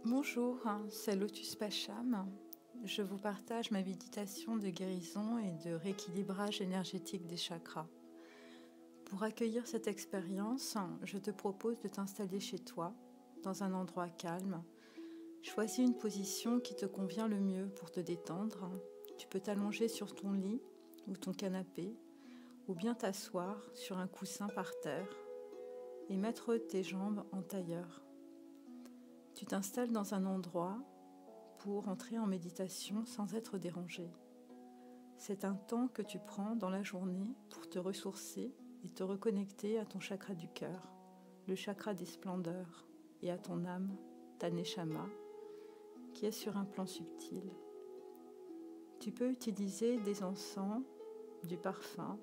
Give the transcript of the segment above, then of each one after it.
Bonjour, c'est Lotus Pacham. Je vous partage ma méditation de guérison et de rééquilibrage énergétique des chakras. Pour accueillir cette expérience, je te propose de t'installer chez toi, dans un endroit calme. Choisis une position qui te convient le mieux pour te détendre. Tu peux t'allonger sur ton lit ou ton canapé, ou bien t'asseoir sur un coussin par terre et mettre tes jambes en tailleur. Tu t'installes dans un endroit pour entrer en méditation sans être dérangé. C'est un temps que tu prends dans la journée pour te ressourcer et te reconnecter à ton chakra du cœur, le chakra des splendeurs, et à ton âme, ta neshama, qui est sur un plan subtil. Tu peux utiliser des encens, du parfum,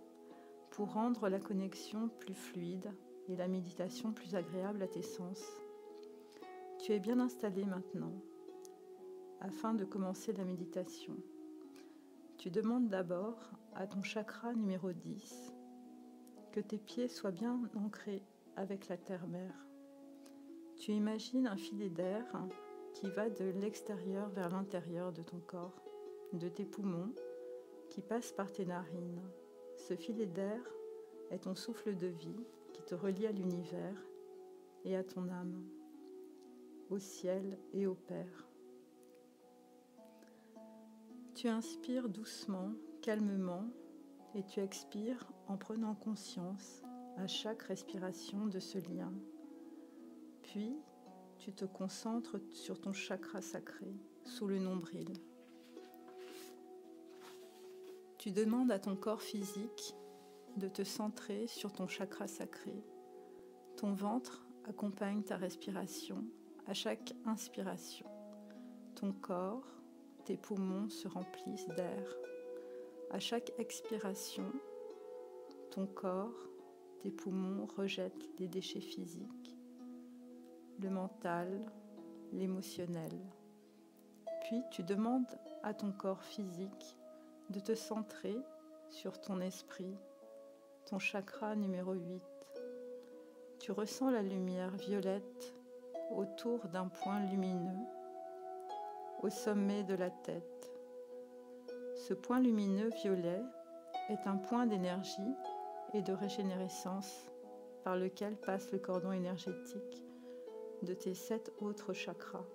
pour rendre la connexion plus fluide et la méditation plus agréable à tes sens. Tu es bien installé maintenant. Afin de commencer la méditation, tu demandes d'abord à ton chakra numéro 10 que tes pieds soient bien ancrés avec la terre-mère. Tu imagines un filet d'air qui va de l'extérieur vers l'intérieur de ton corps, de tes poumons, qui passe par tes narines. Ce filet d'air est ton souffle de vie qui te relie à l'univers et à ton âme, au ciel et au Père. Tu inspires doucement, calmement, et tu expires en prenant conscience à chaque respiration de ce lien. Puis, tu te concentres sur ton chakra sacré, sous le nombril. Tu demandes à ton corps physique de te centrer sur ton chakra sacré. Ton ventre accompagne ta respiration à chaque inspiration. Ton corps, tes poumons se remplissent d'air. À chaque expiration, ton corps, tes poumons rejettent les déchets physiques, le mental, l'émotionnel. Puis tu demandes à ton corps physique de te centrer sur ton esprit, ton chakra numéro 8. Tu ressens la lumière violette autour d'un point lumineux au sommet de la tête. Ce point lumineux violet est un point d'énergie et de régénérescence par lequel passe le cordon énergétique de tes 7 autres chakras.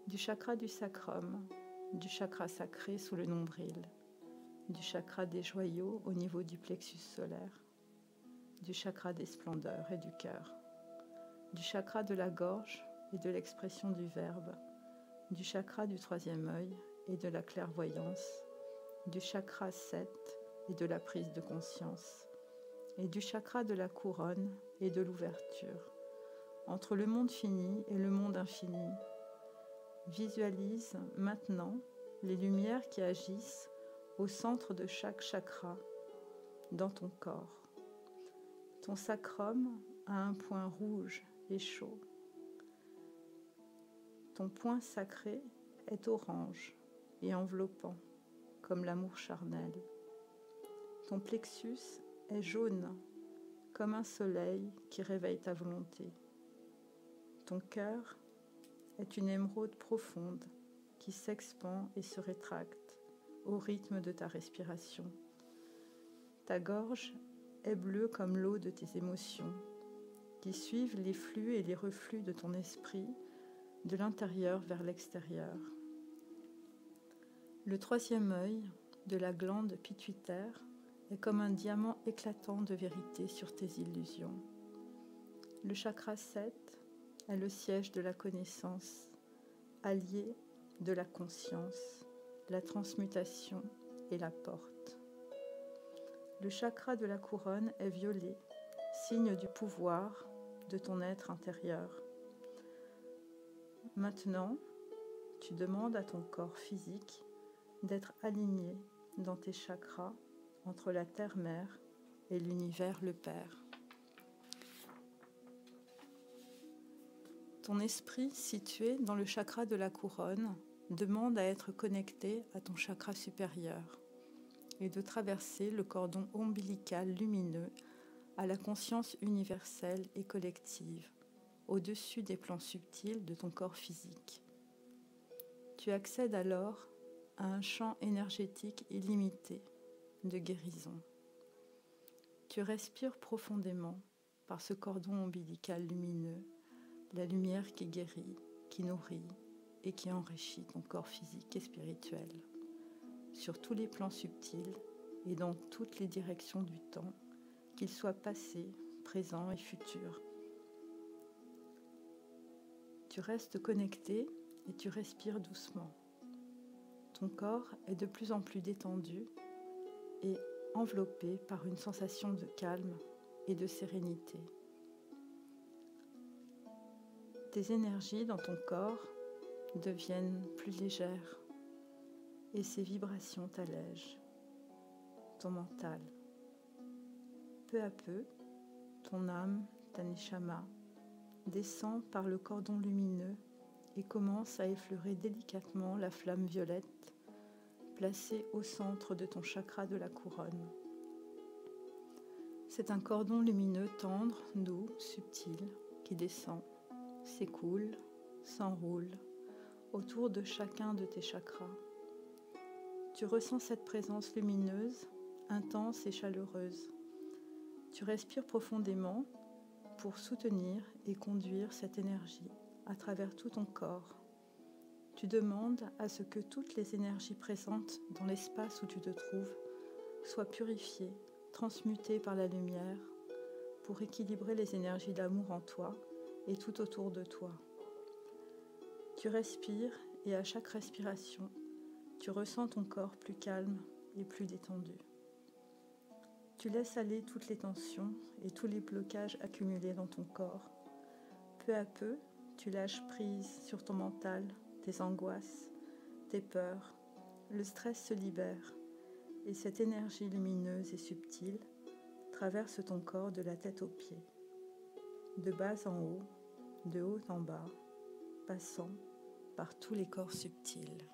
Du chakra du sacrum, du chakra sacré sous le nombril, du chakra des joyaux au niveau du plexus solaire, du chakra des splendeurs et du cœur, du chakra de la gorge et de l'expression du verbe, du chakra du 3e œil et de la clairvoyance, du chakra 7 et de la prise de conscience, et du chakra de la couronne et de l'ouverture, entre le monde fini et le monde infini. Visualise maintenant les lumières qui agissent au centre de chaque chakra dans ton corps. Ton sacrum a un point rouge et chaud. Ton point sacré est orange et enveloppant, comme l'amour charnel. Ton plexus est jaune, comme un soleil qui réveille ta volonté. Ton cœur est une émeraude profonde qui s'expand et se rétracte au rythme de ta respiration. Ta gorge est bleue comme l'eau de tes émotions, qui suivent les flux et les reflux de ton esprit de l'intérieur vers l'extérieur. Le 3e œil de la glande pituitaire est comme un diamant éclatant de vérité sur tes illusions. Le chakra 7 est le siège de la connaissance, allié de la conscience, la transmutation et la porte. Le chakra de la couronne est violet, signe du pouvoir de ton être intérieur. Maintenant, tu demandes à ton corps physique d'être aligné dans tes chakras entre la terre-mère et l'univers le Père. Ton esprit, situé dans le chakra de la couronne, demande à être connecté à ton chakra supérieur et de traverser le cordon ombilical lumineux à la conscience universelle et collective, au-dessus des plans subtils de ton corps physique. Tu accèdes alors à un champ énergétique illimité de guérison. Tu respires profondément par ce cordon ombilical lumineux, la lumière qui guérit, qui nourrit et qui enrichit ton corps physique et spirituel, sur tous les plans subtils et dans toutes les directions du temps, qu'ils soient passés, présents et futurs. Tu restes connecté et tu respires doucement. Ton corps est de plus en plus détendu et enveloppé par une sensation de calme et de sérénité. Tes énergies dans ton corps deviennent plus légères et ces vibrations t'allègent. Ton mental. Peu à peu, ton âme, ta neshama, descend par le cordon lumineux et commence à effleurer délicatement la flamme violette placée au centre de ton chakra de la couronne. C'est un cordon lumineux tendre, doux, subtil, qui descend, s'écoule, s'enroule autour de chacun de tes chakras. Tu ressens cette présence lumineuse, intense et chaleureuse. Tu respires profondément pour soutenir et conduire cette énergie à travers tout ton corps. Tu demandes à ce que toutes les énergies présentes dans l'espace où tu te trouves soient purifiées, transmutées par la lumière pour équilibrer les énergies d'amour en toi et tout autour de toi. Tu respires et à chaque respiration, tu ressens ton corps plus calme et plus détendu. Tu laisses aller toutes les tensions et tous les blocages accumulés dans ton corps. Peu à peu, tu lâches prise sur ton mental, tes angoisses, tes peurs. Le stress se libère et cette énergie lumineuse et subtile traverse ton corps de la tête aux pieds, de bas en haut, de haut en bas, passant par tous les corps subtils.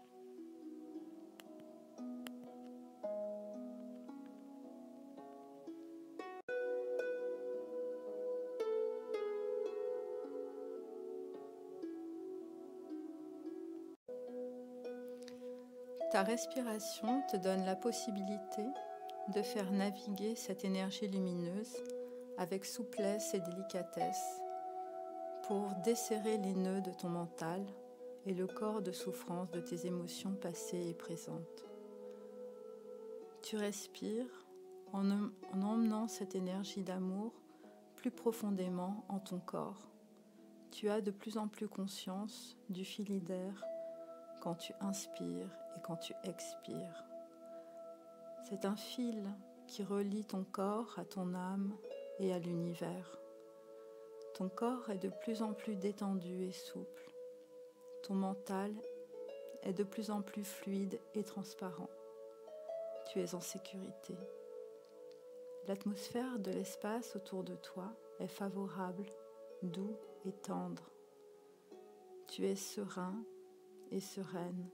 Ta respiration te donne la possibilité de faire naviguer cette énergie lumineuse avec souplesse et délicatesse pour desserrer les nœuds de ton mental et le corps de souffrance de tes émotions passées et présentes. Tu respires en emmenant cette énergie d'amour plus profondément en ton corps. Tu as de plus en plus conscience du fil d'air quand tu inspires et quand tu expires. C'est un fil qui relie ton corps à ton âme et à l'univers. Ton corps est de plus en plus détendu et souple. Ton mental est de plus en plus fluide et transparent. Tu es en sécurité. L'atmosphère de l'espace autour de toi est favorable, doux et tendre. Tu es serein et sereine,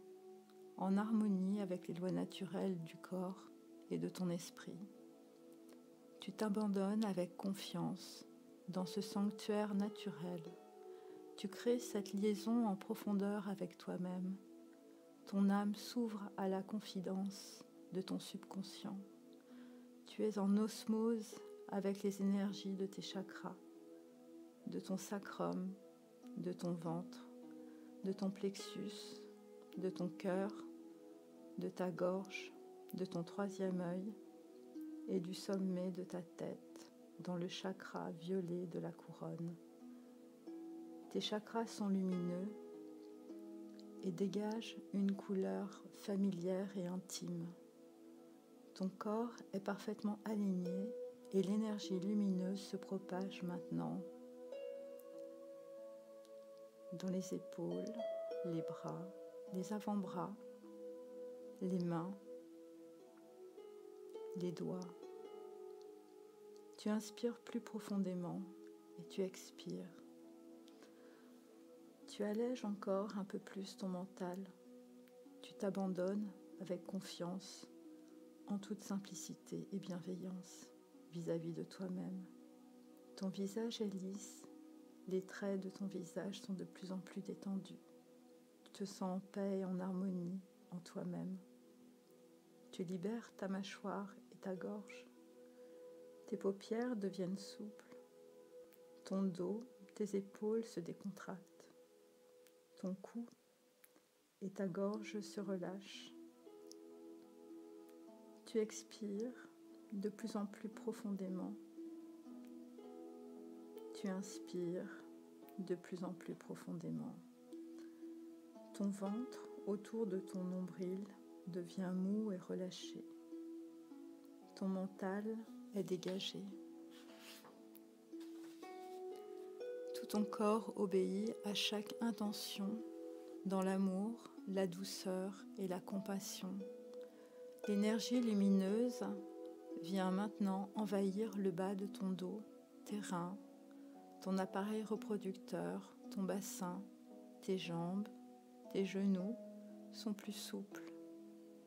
en harmonie avec les lois naturelles du corps et de ton esprit. Tu t'abandonnes avec confiance dans ce sanctuaire naturel. Tu crées cette liaison en profondeur avec toi-même. Ton âme s'ouvre à la confidence de ton subconscient. Tu es en osmose avec les énergies de tes chakras, de ton sacrum, de ton ventre, de ton plexus, de ton cœur, de ta gorge, de ton troisième œil et du sommet de ta tête dans le chakra violet de la couronne. Tes chakras sont lumineux et dégagent une couleur familière et intime. Ton corps est parfaitement aligné et l'énergie lumineuse se propage maintenant dans les épaules, les bras, les avant-bras, les mains, les doigts. Tu inspires plus profondément et tu expires. Tu allèges encore un peu plus ton mental. Tu t'abandonnes avec confiance, en toute simplicité et bienveillance vis-à-vis de toi-même. Ton visage est lisse Les traits de ton visage sont de plus en plus détendus. Tu te sens en paix et en harmonie en toi-même. Tu libères ta mâchoire et ta gorge. Tes paupières deviennent souples. Ton dos, tes épaules se décontractent. Ton cou et ta gorge se relâchent. Tu expires de plus en plus profondément. Tu inspires de plus en plus profondément. Ton ventre autour de ton nombril devient mou et relâché. Ton mental est dégagé. Tout ton corps obéit à chaque intention dans l'amour, la douceur et la compassion. L'énergie lumineuse vient maintenant envahir le bas de ton dos, tes reins, ton appareil reproducteur, ton bassin, tes jambes, tes genoux sont plus souples.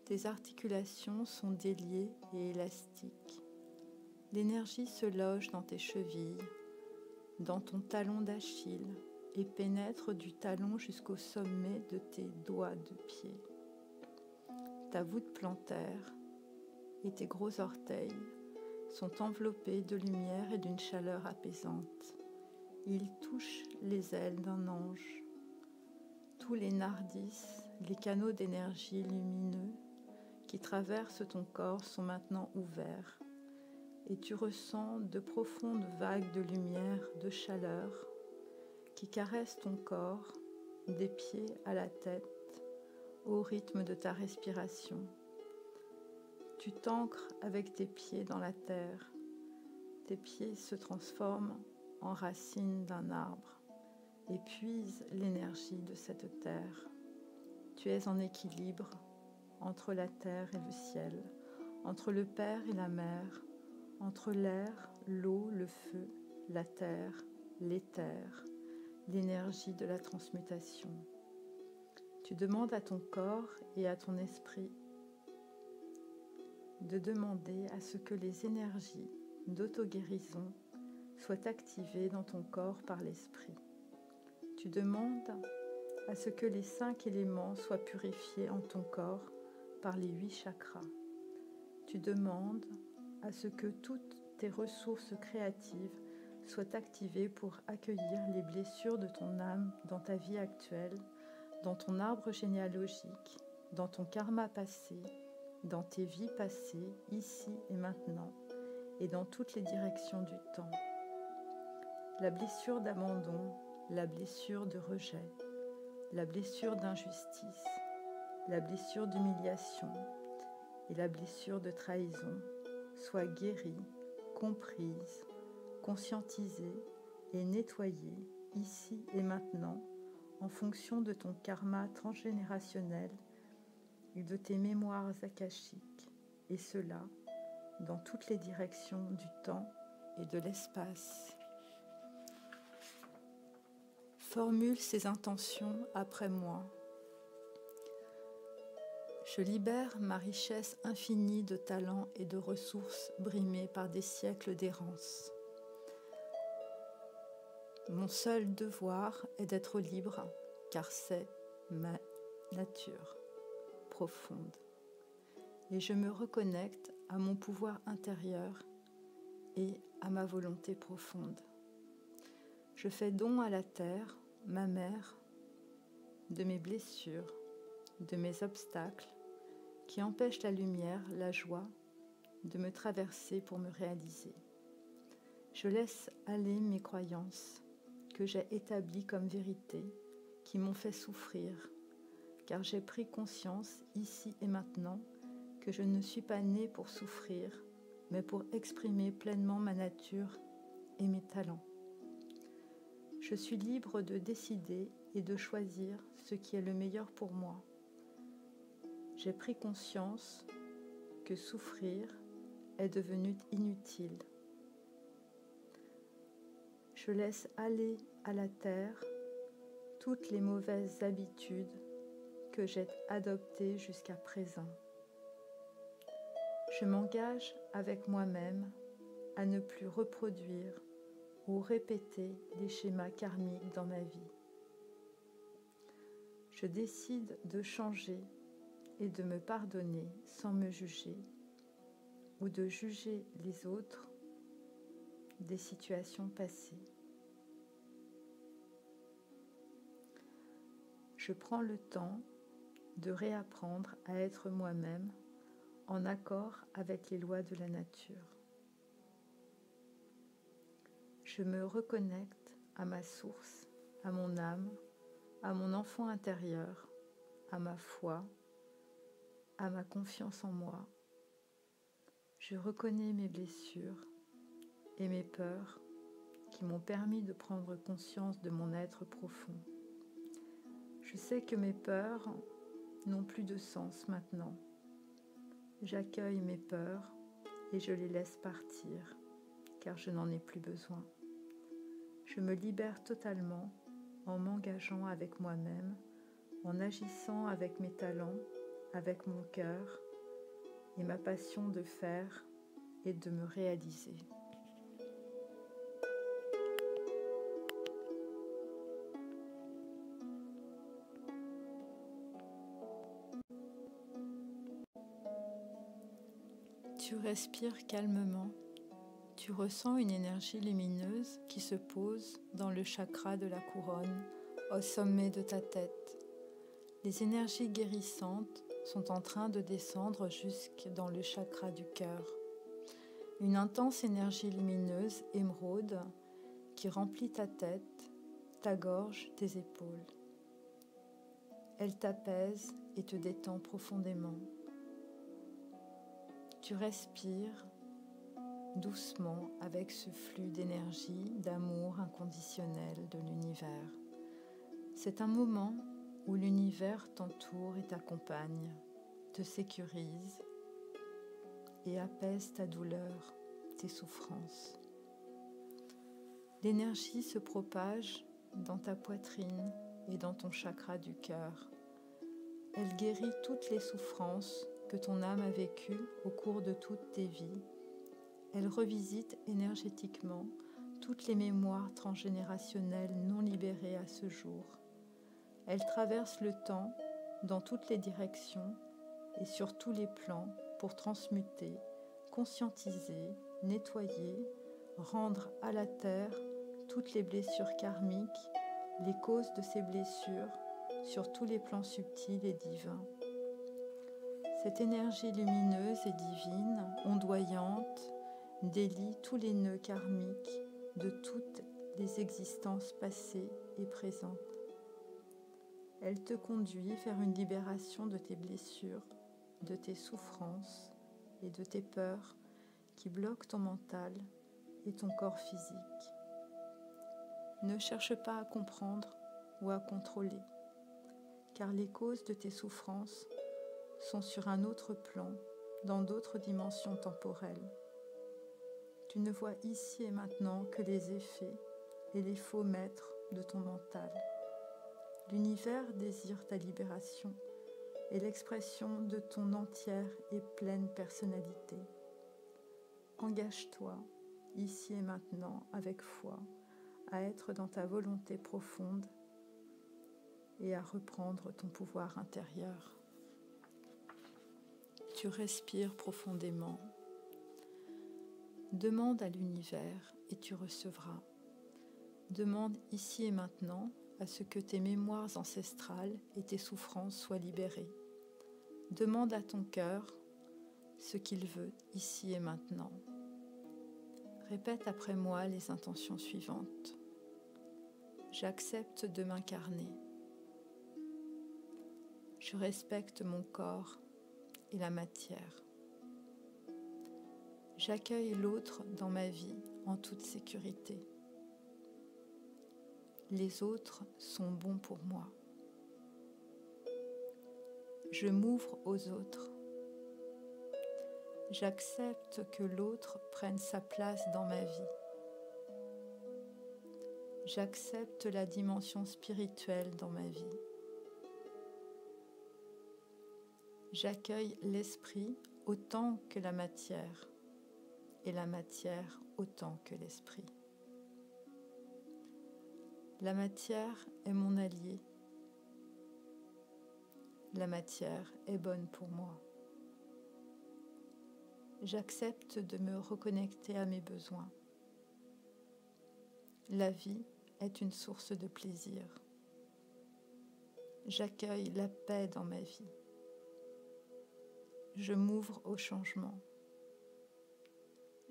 Tes articulations sont déliées et élastiques. L'énergie se loge dans tes chevilles, dans ton talon d'Achille et pénètre du talon jusqu'au sommet de tes doigts de pied. Ta voûte plantaire et tes gros orteils sont enveloppés de lumière et d'une chaleur apaisante. Ils touchent les ailes d'un ange. Tous les nardis, les canaux d'énergie lumineux qui traversent ton corps sont maintenant ouverts et tu ressens de profondes vagues de lumière, de chaleur qui caressent ton corps des pieds à la tête au rythme de ta respiration. Tu t'ancres avec tes pieds dans la terre. Tes pieds se transforment en racines d'un arbre et puisent l'énergie de cette terre. Tu es en équilibre entre la terre et le ciel, entre le Père et la Mère, entre l'air, l'eau, le feu, la terre, l'éther, l'énergie de la transmutation. Tu demandes à ton corps et à ton esprit de demander à ce que les énergies d'auto-guérison soient activées dans ton corps par l'esprit. Tu demandes à ce que les 5 éléments soient purifiés en ton corps par les 8 chakras. Tu demandes à ce que toutes tes ressources créatives soient activées pour accueillir les blessures de ton âme dans ta vie actuelle, dans ton arbre généalogique, dans ton karma passé, dans tes vies passées, ici et maintenant, et dans toutes les directions du temps. La blessure d'abandon, la blessure de rejet, la blessure d'injustice, la blessure d'humiliation et la blessure de trahison soient guéries, comprises, conscientisées et nettoyées ici et maintenant en fonction de ton karma transgénérationnel et de tes mémoires akashiques, et cela dans toutes les directions du temps et de l'espace. Formule ces intentions après moi. Je libère ma richesse infinie de talents et de ressources brimées par des siècles d'errance. Mon seul devoir est d'être libre, car c'est ma nature profonde. Et je me reconnecte à mon pouvoir intérieur et à ma volonté profonde. Je fais don à la terre, ma mère, de mes blessures, de mes obstacles, qui empêchent la lumière, la joie, de me traverser pour me réaliser. Je laisse aller mes croyances que j'ai établies comme vérité, qui m'ont fait souffrir, car j'ai pris conscience ici et maintenant que je ne suis pas née pour souffrir, mais pour exprimer pleinement ma nature et mes talents. Je suis libre de décider et de choisir ce qui est le meilleur pour moi. J'ai pris conscience que souffrir est devenu inutile. Je laisse aller à la terre toutes les mauvaises habitudes que j'ai adoptées jusqu'à présent. Je m'engage avec moi-même à ne plus reproduire ou répéter les schémas karmiques dans ma vie. Je décide de changer et de me pardonner sans me juger ou de juger les autres des situations passées. Je prends le temps de réapprendre à être moi-même en accord avec les lois de la nature. Je me reconnecte à ma source, à mon âme, à mon enfant intérieur, à ma foi, à ma confiance en moi. Je reconnais mes blessures et mes peurs qui m'ont permis de prendre conscience de mon être profond. Je sais que mes peurs n'ont plus de sens maintenant. J'accueille mes peurs et je les laisse partir, car je n'en ai plus besoin. Je me libère totalement en m'engageant avec moi-même, en agissant avec mes talents, avec mon cœur et ma passion de faire et de me réaliser. Tu respires calmement. Tu ressens une énergie lumineuse qui se pose dans le chakra de la couronne, au sommet de ta tête. Les énergies guérissantes sont en train de descendre jusque dans le chakra du cœur. Une intense énergie lumineuse émeraude qui remplit ta tête, ta gorge, tes épaules. Elle t'apaise et te détend profondément. Tu respires doucement avec ce flux d'énergie, d'amour inconditionnel de l'univers. C'est un moment où l'univers t'entoure et t'accompagne, te sécurise et apaise ta douleur, tes souffrances. L'énergie se propage dans ta poitrine et dans ton chakra du cœur. Elle guérit toutes les souffrances que ton âme a vécues au cours de toutes tes vies. Elle revisite énergétiquement toutes les mémoires transgénérationnelles non libérées à ce jour. Elle traverse le temps dans toutes les directions et sur tous les plans pour transmuter, conscientiser, nettoyer, rendre à la terre toutes les blessures karmiques, les causes de ces blessures sur tous les plans subtils et divins. Cette énergie lumineuse et divine, ondoyante, délie tous les nœuds karmiques de toutes les existences passées et présentes. Elle te conduit vers une libération de tes blessures, de tes souffrances et de tes peurs qui bloquent ton mental et ton corps physique. Ne cherche pas à comprendre ou à contrôler, car les causes de tes souffrances sont sur un autre plan, dans d'autres dimensions temporelles. Tu ne vois ici et maintenant que les effets et les faux maîtres de ton mental. L'univers désire ta libération et l'expression de ton entière et pleine personnalité. Engage-toi, ici et maintenant, avec foi, à être dans ta volonté profonde et à reprendre ton pouvoir intérieur. Tu respires profondément. Demande à l'univers et tu recevras. Demande ici et maintenant à ce que tes mémoires ancestrales et tes souffrances soient libérées. Demande à ton cœur ce qu'il veut ici et maintenant. Répète après moi les intentions suivantes. J'accepte de m'incarner. Je respecte mon corps et la matière. J'accueille l'autre dans ma vie en toute sécurité. Les autres sont bons pour moi. Je m'ouvre aux autres. J'accepte que l'autre prenne sa place dans ma vie. J'accepte la dimension spirituelle dans ma vie. J'accueille l'esprit autant que la matière et la matière autant que l'esprit. La matière est mon allié. La matière est bonne pour moi. J'accepte de me reconnecter à mes besoins. La vie est une source de plaisir. J'accueille la paix dans ma vie. Je m'ouvre au changement.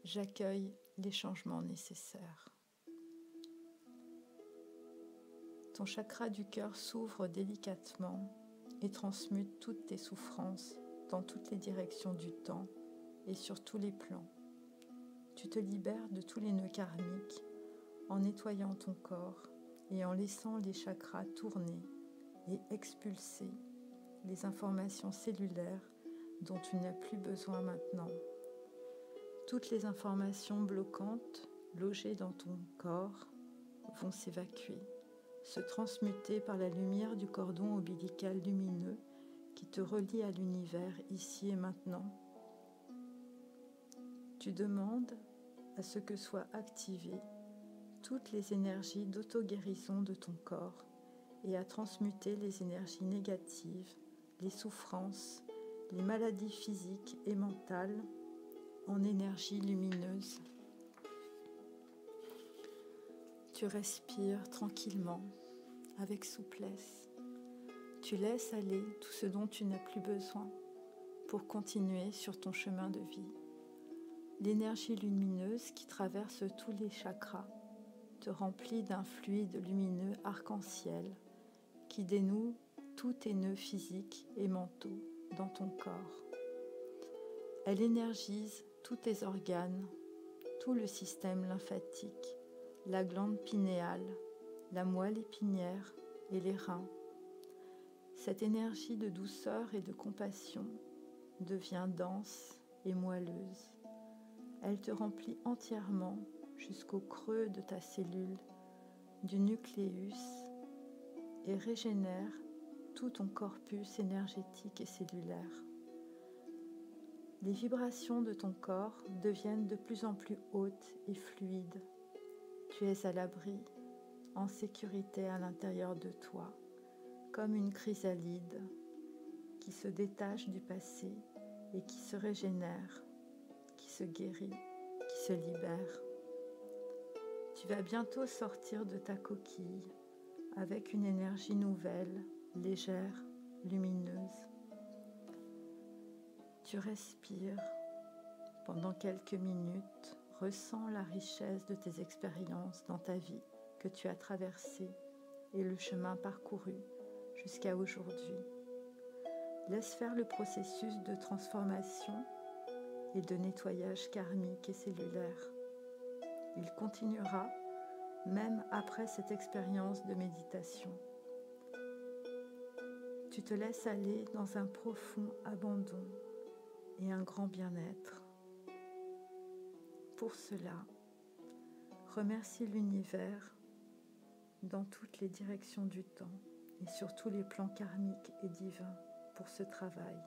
J'accueille les changements nécessaires. Ton chakra du cœur s'ouvre délicatement et transmute toutes tes souffrances dans toutes les directions du temps et sur tous les plans. Tu te libères de tous les nœuds karmiques en nettoyant ton corps et en laissant les chakras tourner et expulser les informations cellulaires dont tu n'as plus besoin maintenant. Toutes les informations bloquantes logées dans ton corps vont s'évacuer, se transmuter par la lumière du cordon ombilical lumineux qui te relie à l'univers ici et maintenant. Tu demandes à ce que soient activées toutes les énergies d'auto-guérison de ton corps et à transmuter les énergies négatives, les souffrances, les maladies physiques et mentales en énergie lumineuse. Tu respires tranquillement, avec souplesse. Tu laisses aller tout ce dont tu n'as plus besoin pour continuer sur ton chemin de vie. L'énergie lumineuse qui traverse tous les chakras te remplit d'un fluide lumineux arc-en-ciel qui dénoue tous tes nœuds physiques et mentaux dans ton corps. Elle énergise tous tes organes, tout le système lymphatique, la glande pinéale, la moelle épinière et les reins. Cette énergie de douceur et de compassion devient dense et moelleuse. Elle te remplit entièrement jusqu'au creux de ta cellule, du nucléus, et régénère tout ton corpus énergétique et cellulaire. Les vibrations de ton corps deviennent de plus en plus hautes et fluides. Tu es à l'abri, en sécurité à l'intérieur de toi, comme une chrysalide qui se détache du passé et qui se régénère, qui se guérit, qui se libère. Tu vas bientôt sortir de ta coquille avec une énergie nouvelle, légère, lumineuse. Tu respires pendant quelques minutes, ressens la richesse de tes expériences dans ta vie que tu as traversée et le chemin parcouru jusqu'à aujourd'hui. Laisse faire le processus de transformation et de nettoyage karmique et cellulaire. Il continuera même après cette expérience de méditation. Tu te laisses aller dans un profond abandon et un grand bien-être. Pour cela, remercie l'univers dans toutes les directions du temps et sur tous les plans karmiques et divins pour ce travail.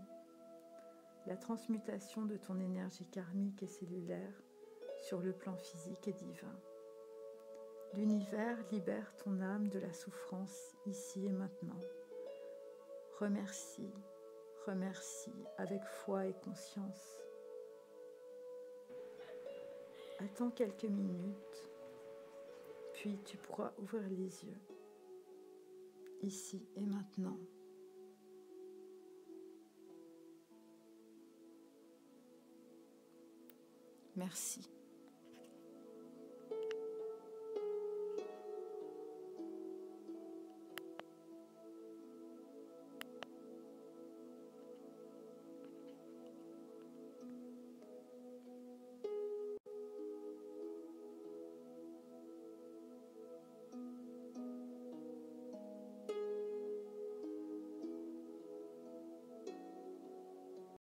La transmutation de ton énergie karmique et cellulaire sur le plan physique et divin. L'univers libère ton âme de la souffrance ici et maintenant. Remercie, remercie avec foi et conscience. Attends quelques minutes, puis tu pourras ouvrir les yeux, ici et maintenant. Merci.